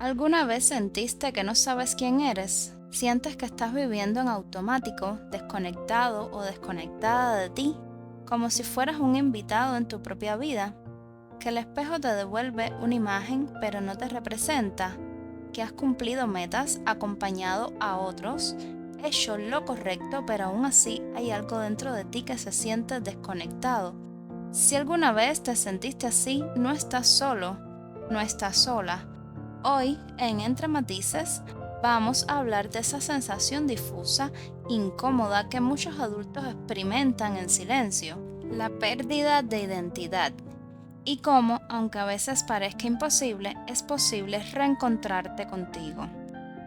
¿Alguna vez sentiste que no sabes quién eres? ¿Sientes que estás viviendo en automático, desconectado o desconectada de ti, como si fueras un invitado en tu propia vida? ¿Que el espejo te devuelve una imagen pero no te representa? ¿Que has cumplido metas, acompañado a otros, hecho lo correcto pero aún así hay algo dentro de ti que se siente desconectado? Si alguna vez te sentiste así, no estás solo, no estás sola. Hoy, en Entre Matices, vamos a hablar de esa sensación difusa, incómoda que muchos adultos experimentan en silencio, la pérdida de identidad, y cómo, aunque a veces parezca imposible, es posible reencontrarte contigo.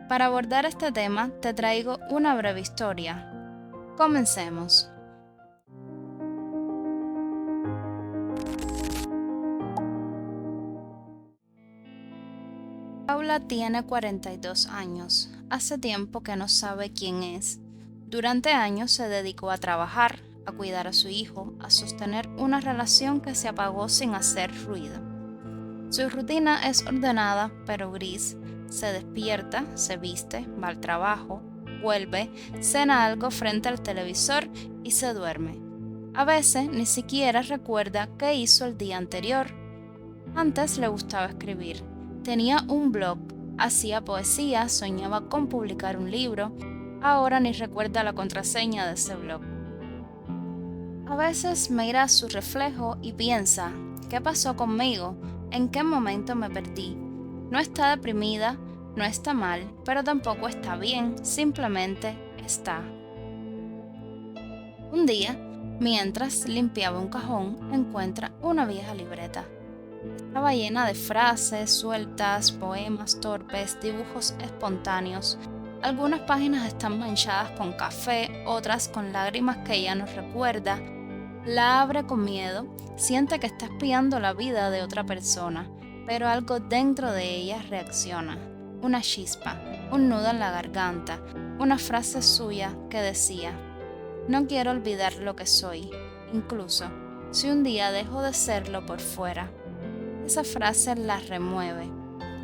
Para abordar este tema, te traigo una breve historia. Comencemos. Paula tiene 42 años. Hace tiempo que no sabe quién es. Durante años se dedicó a trabajar, a cuidar a su hijo, a sostener una relación que se apagó sin hacer ruido. Su rutina es ordenada pero gris. Se despierta, se viste, va al trabajo, vuelve, cena algo frente al televisor y se duerme. A veces ni siquiera recuerda qué hizo el día anterior. Antes le gustaba escribir. Tenía un blog, hacía poesía, soñaba con publicar un libro. Ahora ni recuerda la contraseña de ese blog. A veces mira su reflejo y piensa, ¿qué pasó conmigo? ¿En qué momento me perdí? No está deprimida, no está mal, pero tampoco está bien, simplemente está. Un día, mientras limpiaba un cajón, encuentra una vieja libreta. Estaba llena de frases sueltas, poemas torpes, dibujos espontáneos. Algunas páginas están manchadas con café, otras con lágrimas que ella no recuerda. La abre con miedo, siente que está espiando la vida de otra persona, pero algo dentro de ella reacciona. Una chispa, un nudo en la garganta, una frase suya que decía: "No quiero olvidar lo que soy, incluso si un día dejo de serlo por fuera". Esa frase la remueve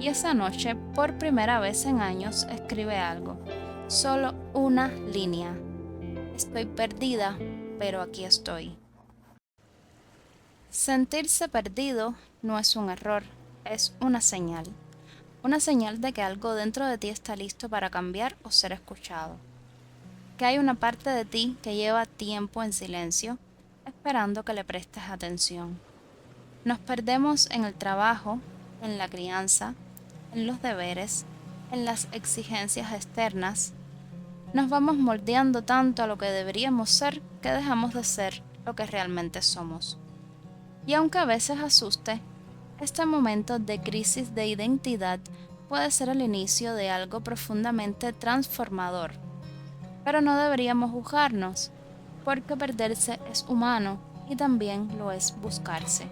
y esa noche, por primera vez en años, escribe algo. Solo una línea. Estoy perdida, pero aquí estoy. Sentirse perdido no es un error, es una señal. Una señal de que algo dentro de ti está listo para cambiar o ser escuchado. Que hay una parte de ti que lleva tiempo en silencio, esperando que le prestes atención. Nos perdemos en el trabajo, en la crianza, en los deberes, en las exigencias externas. Nos vamos moldeando tanto a lo que deberíamos ser que dejamos de ser lo que realmente somos. Y aunque a veces asuste, este momento de crisis de identidad puede ser el inicio de algo profundamente transformador. Pero no deberíamos juzgarnos, porque perderse es humano y también lo es buscarse.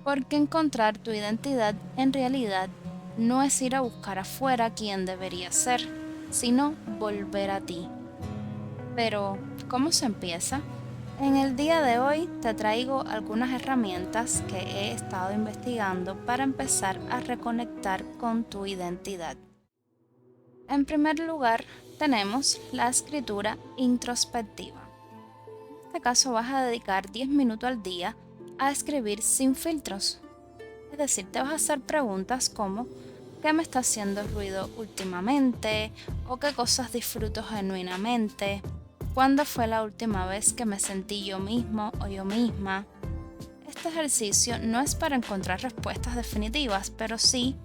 Porque encontrar tu identidad en realidad no es ir a buscar afuera quien deberías ser, sino volver a ti. Pero, ¿cómo se empieza? En el día de hoy te traigo algunas herramientas que he estado investigando para empezar a reconectar con tu identidad. En primer lugar, tenemos la escritura introspectiva. En este caso vas a dedicar 10 minutos al día a escribir sin filtros. Es decir, te vas a hacer preguntas como: ¿qué me está haciendo ruido últimamente? ¿O qué cosas disfruto genuinamente? ¿Cuándo fue la última vez que me sentí yo mismo o yo misma? Este ejercicio no es para encontrar respuestas definitivas, pero sí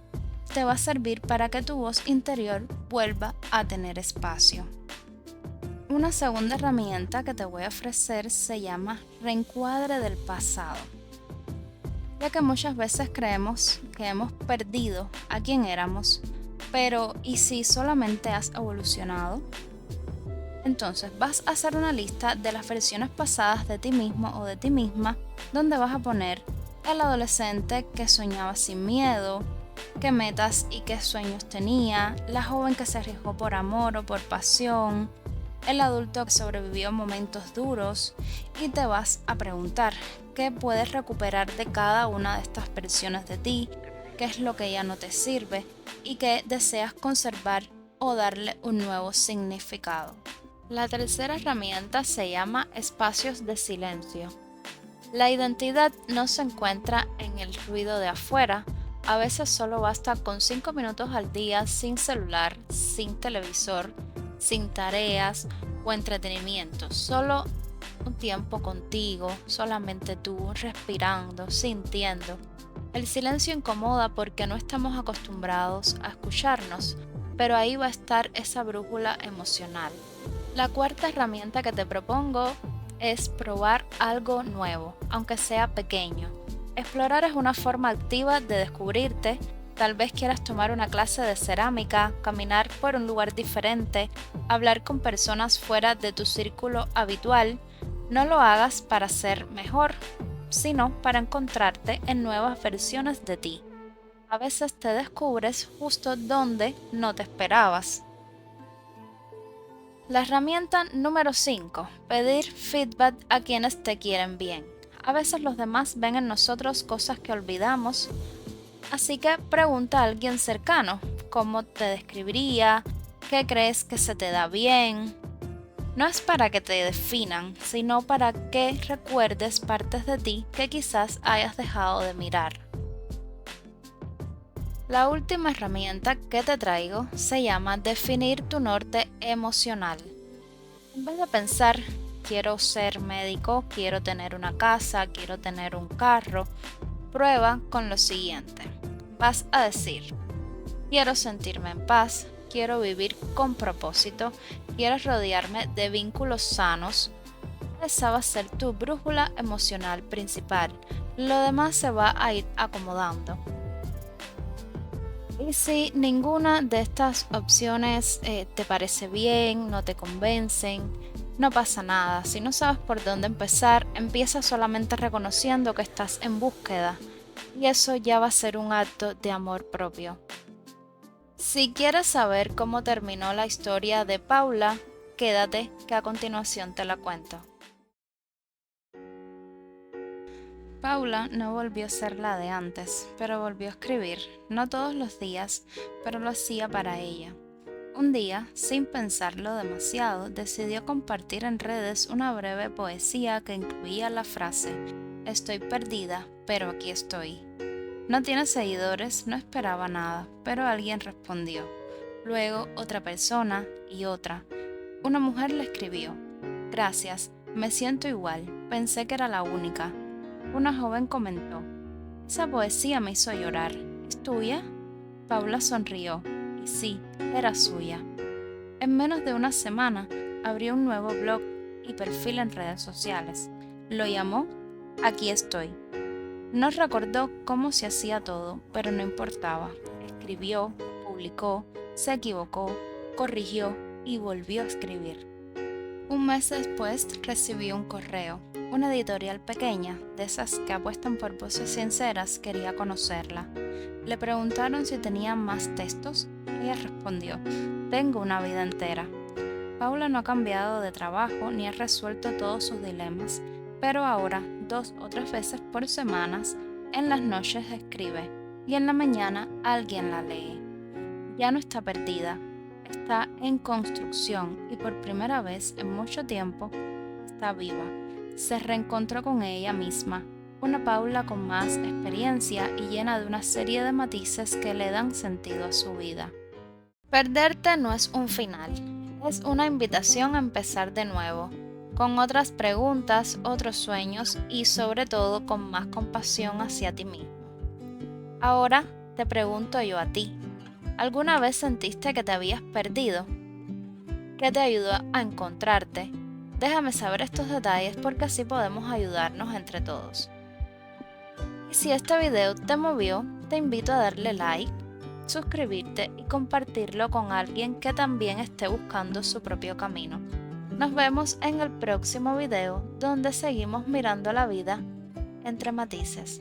te va a servir para que tu voz interior vuelva a tener espacio. Una segunda herramienta que te voy a ofrecer se llama reencuadre del pasado, ya que muchas veces creemos que hemos perdido a quien éramos, pero ¿y si solamente has evolucionado? Entonces vas a hacer una lista de las versiones pasadas de ti mismo o de ti misma, donde vas a poner el adolescente que soñaba sin miedo, qué metas y qué sueños tenía, la joven que se arriesgó por amor o por pasión, el adulto que sobrevivió a momentos duros, y te vas a preguntar qué puedes recuperar de cada una de estas versiones de ti qué es lo que ya no te sirve y que deseas conservar o darle un nuevo significado. La tercera herramienta se llama espacios de silencio. La identidad no se encuentra en el ruido de afuera. A veces solo basta con 5 minutos al día sin celular, sin televisor, sin tareas o entretenimiento. Solo un tiempo contigo, solamente tú, respirando, sintiendo. El silencio incomoda porque no estamos acostumbrados a escucharnos, pero ahí va a estar esa brújula emocional. La cuarta herramienta que te propongo es probar algo nuevo, aunque sea pequeño. Explorar es una forma activa de descubrirte. Tal vez quieras tomar una clase de cerámica, caminar por un lugar diferente, hablar con personas fuera de tu círculo habitual. No lo hagas para ser mejor, sino para encontrarte en nuevas versiones de ti. A veces te descubres justo donde no te esperabas. La herramienta número 5. Pedir feedback a quienes te quieren bien. A veces los demás ven en nosotros cosas que olvidamos, así que pregunta a alguien cercano cómo te describiría, qué crees que se te da bien. No es para que te definan, sino para que recuerdes partes de ti que quizás hayas dejado de mirar. La última herramienta que te traigo se llama definir tu norte emocional. En vez de pensar, quiero ser médico, quiero tener una casa, quiero tener un carro, prueba con lo siguiente. Vas a decir, quiero sentirme en paz, quiero vivir con propósito, quiero rodearme de vínculos sanos. Esa va a ser tu brújula emocional principal. Lo demás se va a ir acomodando. Y si ninguna de estas opciones te parece bien, no te convencen, no pasa nada. Si no sabes por dónde empezar, empieza solamente reconociendo que estás en búsqueda. Y eso ya va a ser un acto de amor propio. Si quieres saber cómo terminó la historia de Paula, quédate que a continuación te la cuento. Paula no volvió a ser la de antes, pero volvió a escribir, no todos los días, pero lo hacía para ella. Un día, sin pensarlo demasiado, decidió compartir en redes una breve poesía que incluía la frase: "Estoy perdida, pero aquí estoy". No tiene seguidores, no esperaba nada, pero alguien respondió. Luego otra persona y otra. Una mujer le escribió: "Gracias, me siento igual, pensé que era la única". Una joven comentó: "Esa poesía me hizo llorar. ¿Es tuya?". Paula sonrió, y sí, era suya. En menos de una semana, abrió un nuevo blog y perfil en redes sociales. Lo llamó Aquí estoy. No recordó cómo se hacía todo, pero no importaba. Escribió, publicó, se equivocó, corrigió y volvió a escribir. Un mes después recibió un correo. Una editorial pequeña, de esas que apuestan por voces sinceras, quería conocerla. Le preguntaron si tenía más textos. Ella respondió: "Tengo una vida entera". Paula no ha cambiado de trabajo ni ha resuelto todos sus dilemas, pero ahora, 2 o 3 veces por semanas, en las noches escribe y en la mañana alguien la lee. Ya no está perdida, está en construcción y por primera vez en mucho tiempo está viva. Se reencontró con ella misma, una Paula con más experiencia y llena de una serie de matices que le dan sentido a su vida. Perderte no es un final, es una invitación a empezar de nuevo, con otras preguntas, otros sueños y sobre todo con más compasión hacia ti mismo. Ahora te pregunto yo a ti, ¿alguna vez sentiste que te habías perdido? ¿Qué te ayudó a encontrarte? Déjame saber estos detalles porque así podemos ayudarnos entre todos. Y si este video te movió, te invito a darle like, suscribirte y compartirlo con alguien que también esté buscando su propio camino. Nos vemos en el próximo video donde seguimos mirando la vida entre matices.